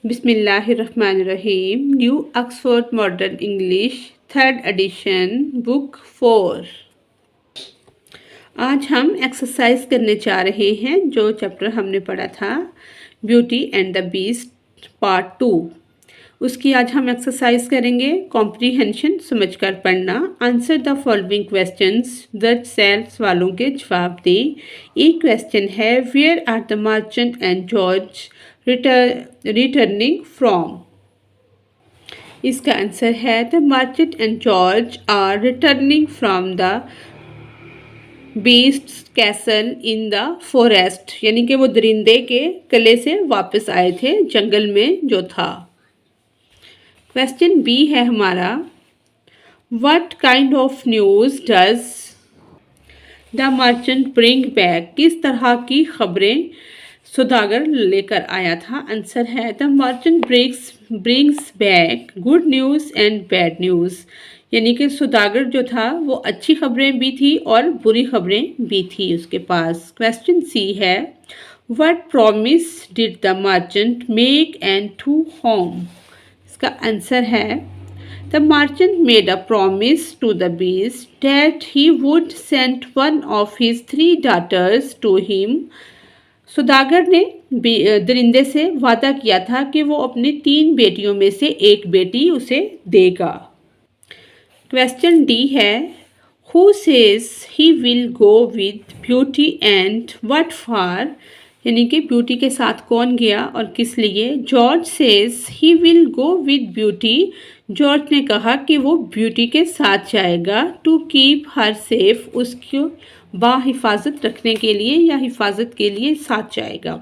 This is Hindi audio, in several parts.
बिस्मिल्लाहिर्रहमानिर्रहीम। New Oxford modern English third edition book 4। आज हम एक्सरसाइज करने जा रहे हैं जो चैप्टर हमने पढ़ा था beauty and the beast part 2। उसकी आज हम एक्सरसाइज करेंगे। कॉम्प्रीहेंशन समझकर पढ़ना। Answer the following questions. 10 सवालों के जवाब दें। एक क्वेश्चन है where are the merchant and George returning from. इसका आंसर है the merchant and George are returning from the beast castle in the forest, यानी कि वो दरिंदे के किले से वापस आए थे जंगल में जो था। क्वेश्चन बी है हमारा what kind of news does the merchant bring back. किस तरह की खबरें सौदागर लेकर आया था। आंसर है the merchant brings back good news and bad news, यानी कि सौदागर जो था वो अच्छी खबरें भी थी और बुरी खबरें भी थी उसके पास। क्वेश्चन सी है what promise did the merchant make and to home. इसका आंसर है the merchant made a promise to the beast that he would send one of his 3 daughters to him. सौदागर ने दरिंदे से वादा किया था कि वो अपनी 3 बेटियों में से एक बेटी उसे देगा। क्वेश्चन डी है who says he will go with beauty and what for, यानी कि ब्यूटी के साथ कौन गया और किस लिए। George says he will go with beauty. George ने कहा कि वो ब्यूटी के साथ जाएगा टू कीप हर सेफ, उसको बाहिफाजत रखने के लिए या हिफाजत के लिए साथ जाएगा।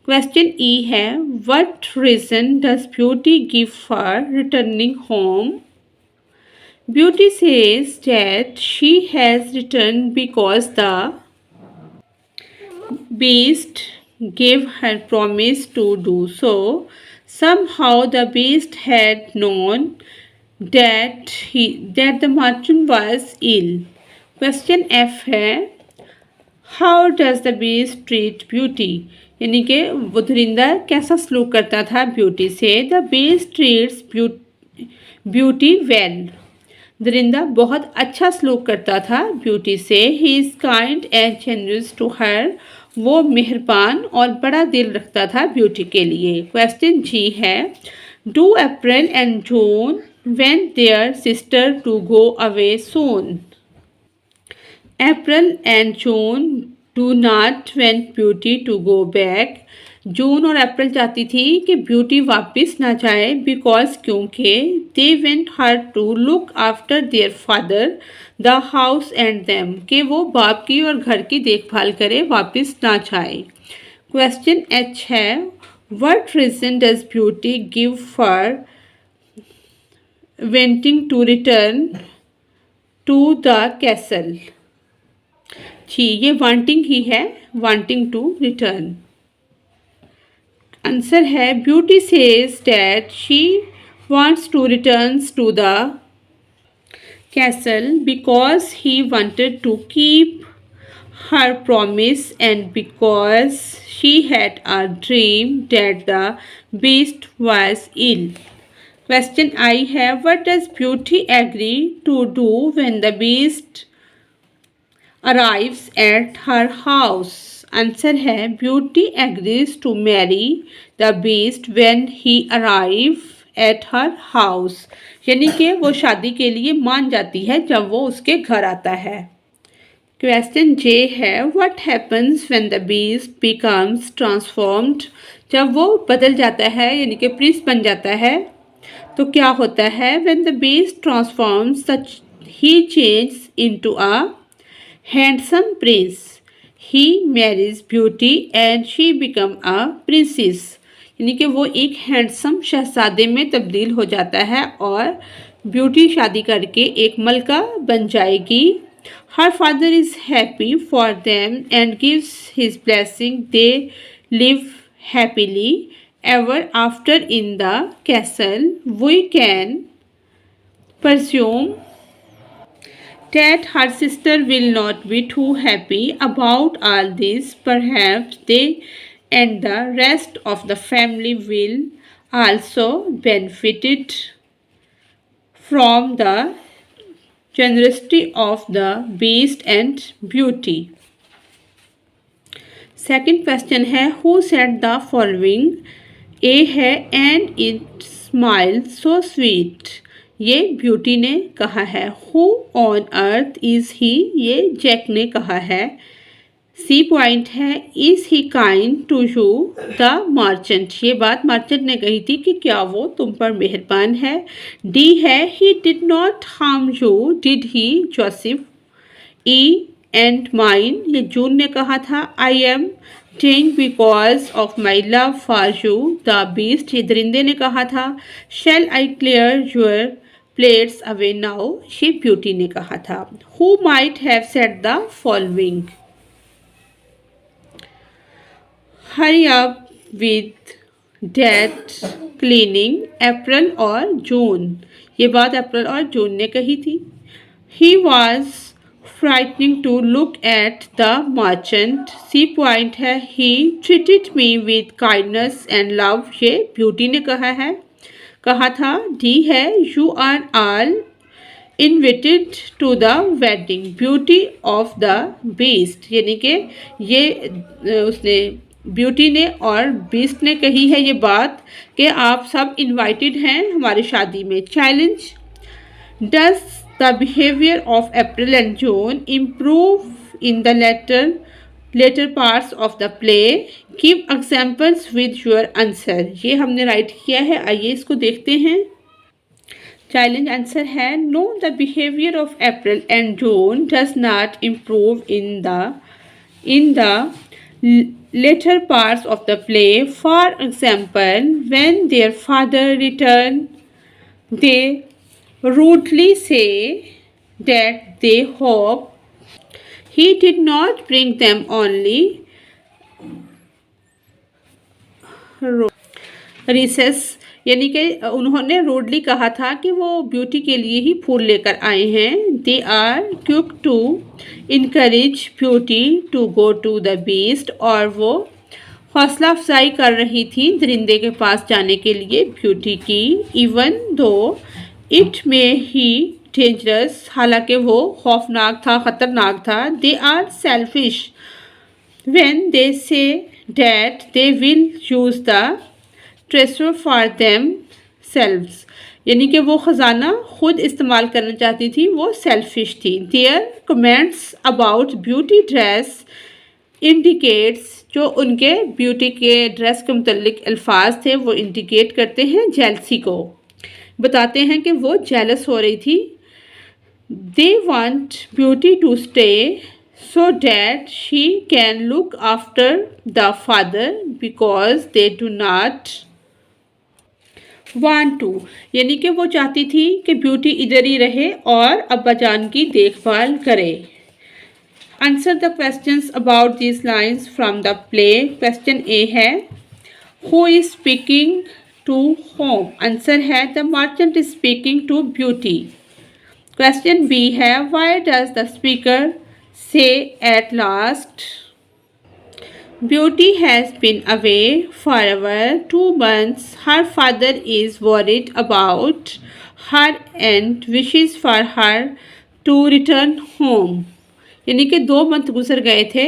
क्वेश्चन ई है what reason does Beauty give for returning home. Beauty says that she has return because the beast gave her promise to do so. Somehow the beast had known that the merchant was ill. Question F है How does the beast treat beauty, यानी कि वो दरिंदा कैसा सलूक करता था ब्यूटी से। The beast treats beauty well. दरिंदा बहुत अच्छा सलूक करता था ब्यूटी से। He is kind and generous to her. वो मेहरबान और बड़ा दिल रखता था ब्यूटी के लिए। क्वेश्चन जी है do April and June want their sister to go away soon. April and June do not want Beauty to go back. June और अप्रैल चाहती थी कि ब्यूटी वापस ना जाए बिकॉज क्योंकि they went her to look after their father the house and them, कि वो बाप की और घर की देखभाल करे वापस ना जाए। क्वेश्चन एच है what reason does Beauty give for wanting to return to the castle. जी ये वांटिंग ही है, वांटिंग टू रिटर्न। आंसर है Beauty says that she wants to returns to the castle because he wanted to keep her promise and because she had a dream that the beast was ill. Question I have what does beauty agree to do when the beast arrives at her house? Answer है beauty agrees to marry the beast when he arrives at her house, यानी कि वो शादी के लिए मान जाती है जब वो उसके घर आता है। क्वेश्चन जे है what happens when the beast becomes transformed. जब वो बदल जाता है यानी कि प्रिंस बन जाता है तो क्या होता है। When the beast transforms such he change into a handsome Prince. He marriage beauty and she become a princess, यानी कि वो एक हैंडसम शहजादे में तब्दील हो जाता है और ब्यूटी शादी करके एक मलका बन जाएगी। Her father is happy for them and gives his blessing. They live happily ever after in the castle. We can presume that her sister will not be too happy about all this. Perhaps they and the rest of the family will also benefited from the generosity of the beast and beauty. Second question है who said the following. A है and it smile so sweet, ये ब्यूटी ने कहा है। Who on earth is he, ये जैक ने कहा है। सी पॉइंट है is he kind to you the merchant, ये बात मर्चेंट ने कही थी कि क्या वो तुम पर मेहरबान है। डी है he did not harm you did he Joseph. E and mine, ये जून ने कहा था। I am dying because of my love for you the Beast, ये दरिंदे ने कहा था। Shall I clear your plates away now, ये ब्यूटी ने कहा था। Who might have said the following. Hurry up with that cleaning April और जून, ये बात अप्रैल और जून ने कही थी। He was frightening to look at the merchant. C point है he treated me with kindness and love, ये ब्यूटी ने कहा था। डी है you are all invited to the wedding Beauty of the Beast, यानी कि ये उसने ब्यूटी ने और बीस्ट ने कही है ये बात कि आप सब इनवाइटेड हैं हमारी शादी में। Challenge, does the behaviour of April and June improve in the later parts of the play, give examples with your answer, ये हमने राइट किया है। आइए इसको देखते हैं। चैलेंज आंसर है no the behaviour of April and June does not improve in the later parts of the play. For example, when their father return, they rudely say that they hope he did not bring them only recess, यानी कि उन्होंने रूडली कहा था कि वो ब्यूटी के लिए ही फूल लेकर आए हैं। They are quick to encourage beauty to go to the beast, और वो हौसला अफजाई कर रही थी दरिंदे के पास जाने के लिए ब्यूटी की। Even though it may he dangerous, हालांकि वो खौफनाक था, ख़तरनाक था। They are selfish when they say that they will use the treasure for themselves, यानी कि वो ख़जाना खुद इस्तेमाल करना चाहती थी, वो सेल्फिश थी। There comments about beauty dress indicates, जो उनके ब्यूटी के ड्रेस के मुतल्लिक अल्फाज थे वो इंडिकेट करते हैं जेलसी को, बताते हैं कि वो जेलस हो रही थी। They want beauty to stay so that she can look after the father because they do not want to, यानी कि वो चाहती थी कि ब्यूटी इधर ही रहे और अब्बाजान की देखभाल करे। Answer the questions about this lines from the play. Question A है who is speaking to home, answer है the merchant is speaking to Beauty. Question B है why does the speaker say at last, beauty has been away forever 2 months, her father is worried about her and wishes for her to return home, यानी कि 2 मंथ गुजर गए थे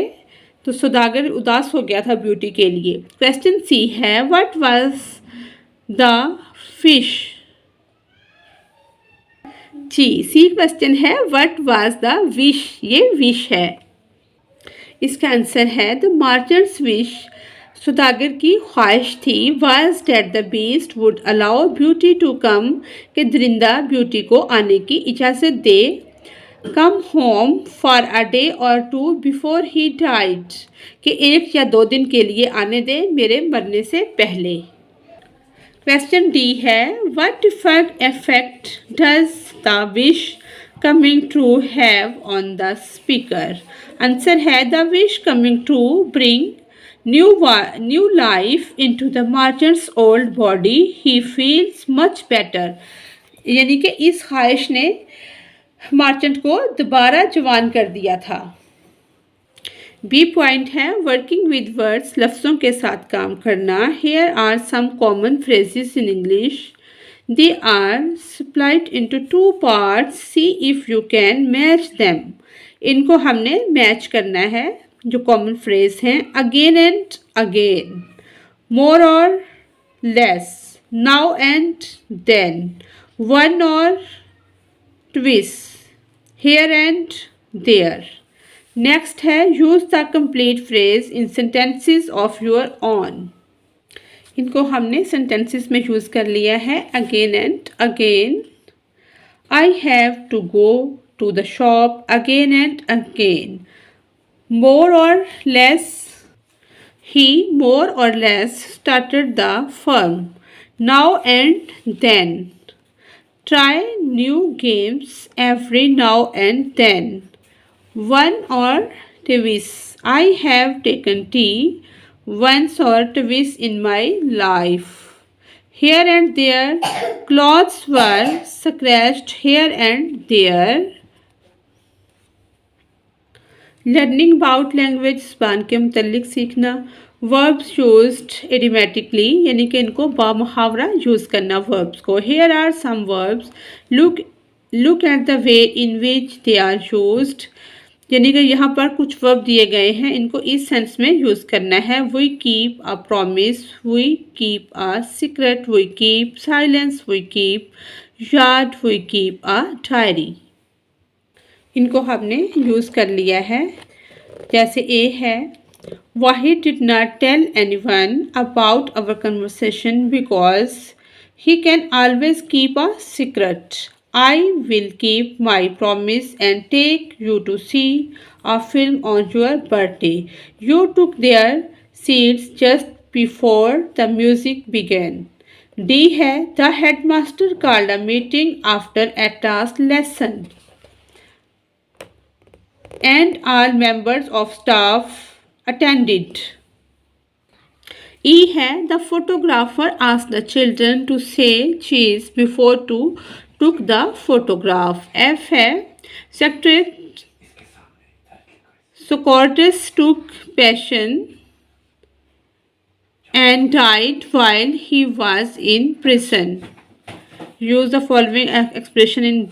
तो सौदागर उदास हो गया था ब्यूटी के लिए। क्वेश्चन सी है व्हाट वाज द फिश। जी, सी क्वेश्चन है व्हाट वाज द विश, ये विश है। इसका आंसर है द मर्चेंट्स विश, सौदागर की ख्वाहिश थी। Was that the Beast would allow Beauty to come, कि दरिंदा ब्यूटी को आने की इजाज़त दे। Come home for a day or 2 before he died, कि 1 या 2 दिन के लिए आने दे मेरे मरने से पहले। क्वेश्चन डी है what effect does the wish coming true have on the speaker, answer है the wish coming true bring new life into the merchant's old body, he feels much better, यानी कि इस ख्वाहिश ने मर्चेंट को दोबारा जवान कर दिया था। बी पॉइंट है वर्किंग विद वर्ड्स, लफ्ज़ों के साथ काम करना। Here are some common phrases in English, they are split into two parts, see if you can match them. इनको हमने मैच करना है जो कॉमन फ्रेज हैं। Again and again, more or less, now and then, once or twice, here and there. Next है use the complete phrase in sentences of your own. इनको हमने सेंटेंसेस में यूज कर लिया है। Again and again, I have to go to the shop again and again. More or less, he more or less started the firm. Now and then, try new games every now and then. One or twice, I have taken tea once or twice in my life. Here and there, clothes were scratched here and there. Learning about language, ज़बान के मुतल्लिक सीखना। वर्ब्स यूज्ड इडियोमैटिकली, यानी कि इनको बामुहावरा यूज़ करना वर्ब्स को। Here are some verbs, look at the way in which they are used, यानी कि यहाँ पर कुछ वर्ब दिए गए हैं, इनको इस सेंस में यूज़ करना है। We keep a promise, we keep a secret, we keep silence, we keep guard, we keep a diary. इनको हमने यूज़ कर लिया है। जैसे ए है, Wahid did not tell anyone about our conversation because he can always keep a secret. I will keep my promise and take you to see a film on your birthday. You took their seats just before the music begin. D है, the headmaster called a meeting after a task lesson and all members of staff attended. E है, the photographer asked the children to say cheese before to took the photograph. F है, Socrates took passion and died while he was in prison. Use the following expression in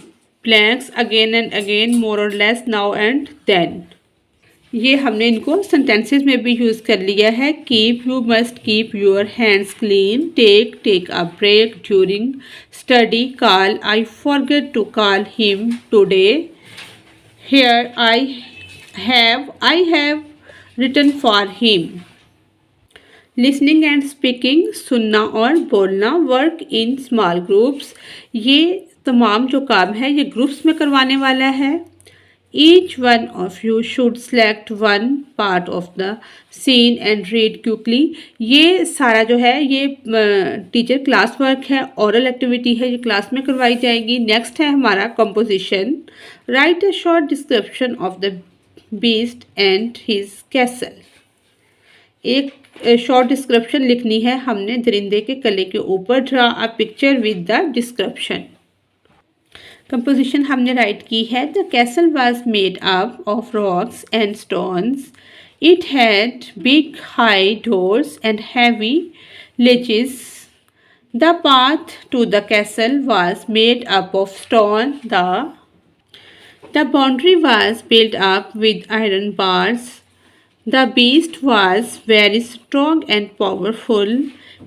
blanks again and again, more or less, now and then. ये हमने इनको सेंटेंसेस में भी यूज़ कर लिया है। Keep, you must keep your hands clean. Take a break during study. Call, I forget to call him today. Here, I have written for him. Listening and speaking, सुनना और बोलना। वर्क इन स्मॉल ग्रुप्स, ये तमाम जो काम है ये ग्रुप्स में करवाने वाला है। Each one of you should select one part of the scene and read quickly. ये सारा जो है ये टीचर क्लास वर्क है, ओरल एक्टिविटी है, ये क्लास में करवाई जाएगी। नेक्स्ट है हमारा composition. Write a short description of the beast and his castle. एक शॉर्ट डिस्क्रिप्शन लिखनी है हमने दरिंदे के कले के ऊपर। Draw a picture with the description. Composition हमने राइट की है। The castle was made up of rocks and stones. It had big high doors and heavy ledges. The path to the castle was made up of stone. The boundary was built up with iron bars. The beast was very strong and powerful.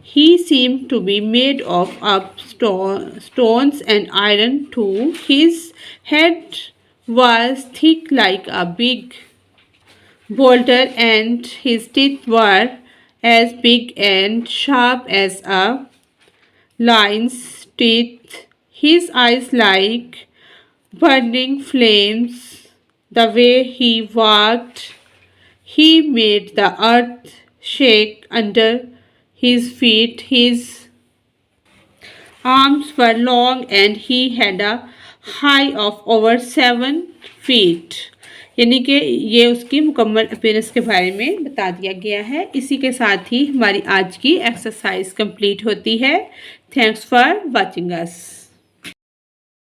He seemed to be made of stones and iron too. His head was thick like a big boulder, and his teeth were as big and sharp as a lion's teeth. His eyes like burning flames. The way he walked, he made the earth shake under his feet. His arms were long and he had a height of over 7 feet. यानी कि ये उसकी मुकम्मल अपीयरेंस के बारे में बता दिया गया है। इसी के साथ ही हमारी आज की एक्सरसाइज कंप्लीट होती है। Thanks for watching us.